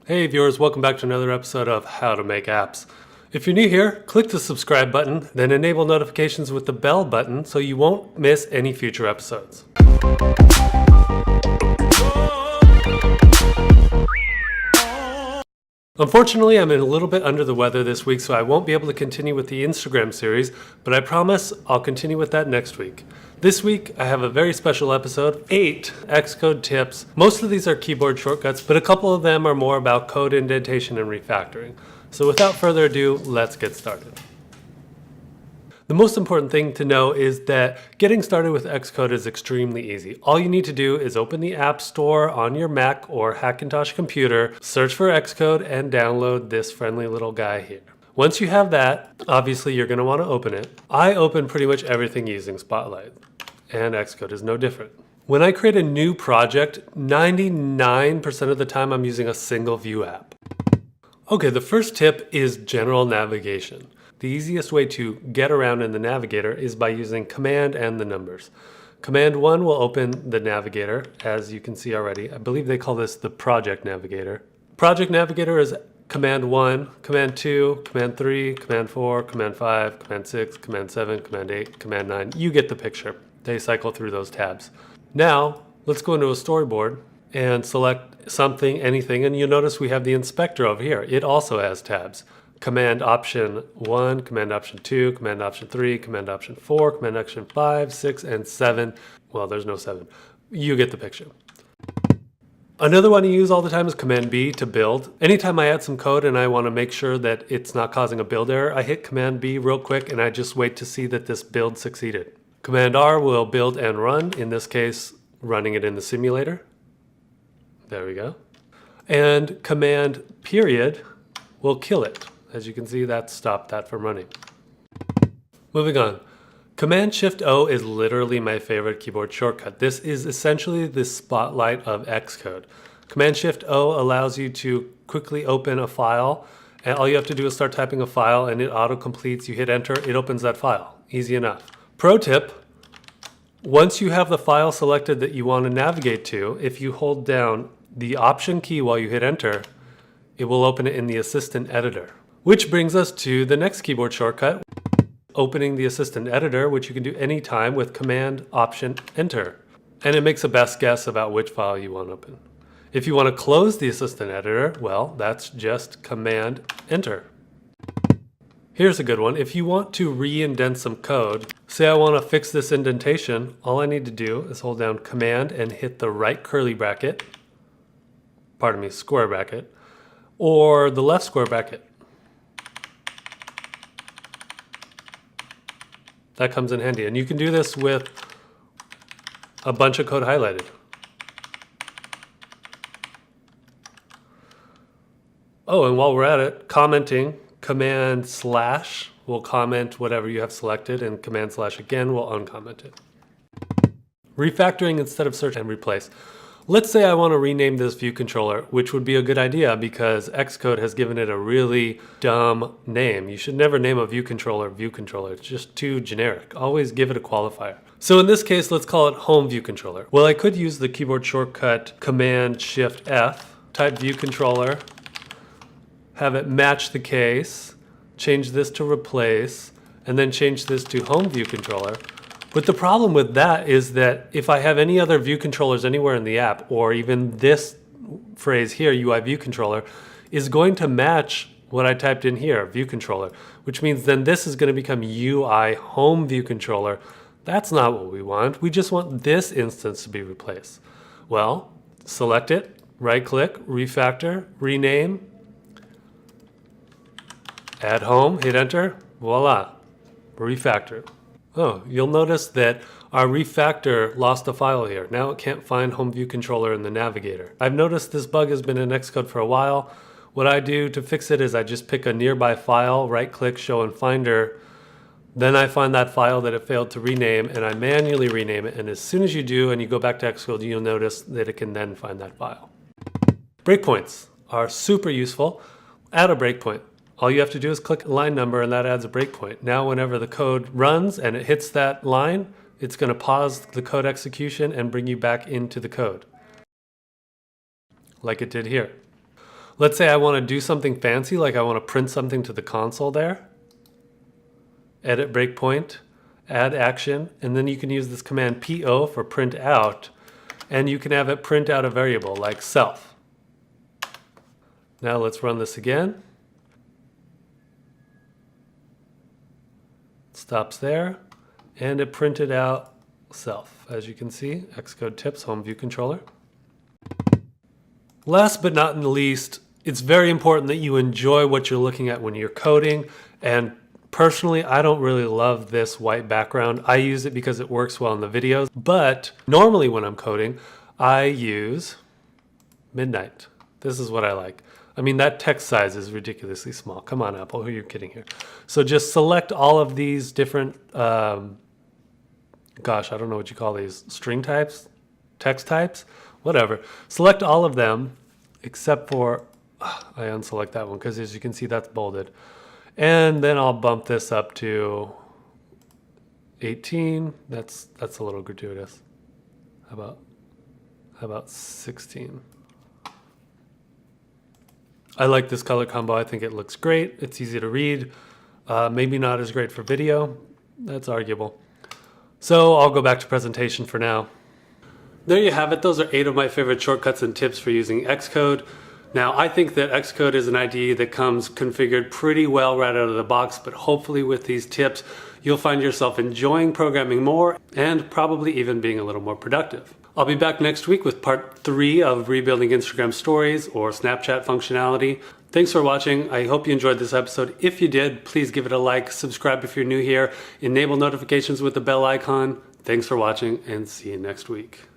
Hey viewers, welcome back to another episode of How to Make Apps. If you're new here, click the subscribe button, then enable notifications with the bell button so you won't miss any future episodes. Unfortunately, I'm a little bit under the weather this week, so I won't be able to continue with the Instagram series, but I promise I'll continue with that next week. This week, I have a very special episode, 8 Xcode tips. Most of these are keyboard shortcuts, but a couple of them are more about code indentation and refactoring. So without further ado, let's get started. The most important thing to know is that getting started with Xcode is extremely easy. All you need to do is open the App Store on your Mac or Hackintosh computer, search for Xcode, and download this friendly little guy here. Once you have that, obviously you're going to want to open it. I open pretty much everything using Spotlight, and Xcode is no different. When I create a new project, 99% of the time I'm using a single view app. Okay, the first tip is general navigation. The easiest way to get around in the navigator is by using command and the numbers. Command 1 will open the navigator, as you can see already. I believe they call this the project navigator. Project navigator is command 1, command 2, command 3, command 4, command 5, command 6, command 7, command 8, command 9. You get the picture. They cycle through those tabs. Now, let's go into a storyboard and select something, anything, and you'll notice we have the inspector over here. It also has tabs. Command option 1, command option 2, command option 3, command option 4, command option 5, 6, and 7. Well, there's no 7. You get the picture. Another one you use all the time is command B to build. Anytime I add some code and I want to make sure that it's not causing a build error, I hit command B real quick and I just wait to see that this build succeeded. Command R will build and run, in this case, running it in the simulator. There we go. And command period will kill it. As you can see, that stopped that from running. Moving on. Command-Shift-O is literally my favorite keyboard shortcut. This is essentially the spotlight of Xcode. Command-Shift-O allows you to quickly open a file, and all you have to do is start typing a file and it auto-completes. You hit enter, it opens that file. Easy enough. Pro tip, once you have the file selected that you want to navigate to, if you hold down the Option key while you hit enter, it will open it in the Assistant Editor. Which brings us to the next keyboard shortcut, opening the Assistant Editor, which you can do anytime with Command Option Enter. And it makes a best guess about which file you want to open. If you want to close the Assistant Editor, well, that's just Command Enter. Here's a good one. If you want to re-indent some code, say I want to fix this indentation, all I need to do is hold down Command and hit the right curly bracket, square bracket, or the left square bracket. That comes in handy. And you can do this with a bunch of code highlighted. Oh, and while we're at it, commenting, command slash will comment whatever you have selected, and command slash again will uncomment it. Refactoring instead of search and replace. Let's say I want to rename this view controller, which would be a good idea because Xcode has given it a really dumb name. You should never name a view controller. It's just too generic. Always give it a qualifier. So in this case, let's call it home view controller. Well, I could use the keyboard shortcut Command-Shift-F, type view controller, have it match the case, change this to replace, and then change this to home view controller. But the problem with that is that if I have any other view controllers anywhere in the app, or even this phrase here, UI view controller, is going to match what I typed in here, view controller, which means then this is going to become UI home view controller. That's not what we want. We just want this instance to be replaced. Well, select it, right click, refactor, rename, add home, hit enter, voila, refactor. Oh, you'll notice that our refactor lost a file here. Now it can't find home view controller in the navigator. I've noticed this bug has been in Xcode for a while. What I do to fix it is I just pick a nearby file, right click, show in Finder. Then I find that file that it failed to rename and I manually rename it. And as soon as you do and you go back to Xcode, you'll notice that it can then find that file. Breakpoints are super useful. Add a breakpoint. All you have to do is click a line number and that adds a breakpoint. Now whenever the code runs and it hits that line, it's going to pause the code execution and bring you back into the code, like it did here. Let's say I want to do something fancy, like I want to print something to the console there. Edit breakpoint, add action, and then you can use this command PO for print out, and you can have it print out a variable like self. Now let's run this again. Stops there, and it printed out self. As you can see, Xcode tips, home view controller. Last but not least, it's very important that you enjoy what you're looking at when you're coding. And personally, I don't really love this white background. I use it because it works well in the videos. But normally when I'm coding, I use midnight. This is what I like. I mean, that text size is ridiculously small. Come on, Apple, who are you kidding here? So just select all of these different, gosh, I don't know what you call these, string types, text types, whatever. Select all of them except for, I unselect that one because as you can see, that's bolded. And then I'll bump this up to 18. That's a little gratuitous. How about 16? I like this color combo. I think it looks great. It's easy to read. Maybe not as great for video. That's arguable. So I'll go back to presentation for now. There you have it. Those are 8 of my favorite shortcuts and tips for using Xcode. Now, I think that Xcode is an IDE that comes configured pretty well right out of the box, but hopefully with these tips, you'll find yourself enjoying programming more and probably even being a little more productive. I'll be back next week with part 3 of rebuilding Instagram stories or Snapchat functionality. Thanks for watching. I hope you enjoyed this episode. If you did, please give it a like, subscribe if you're new here, enable notifications with the bell icon. Thanks for watching and see you next week.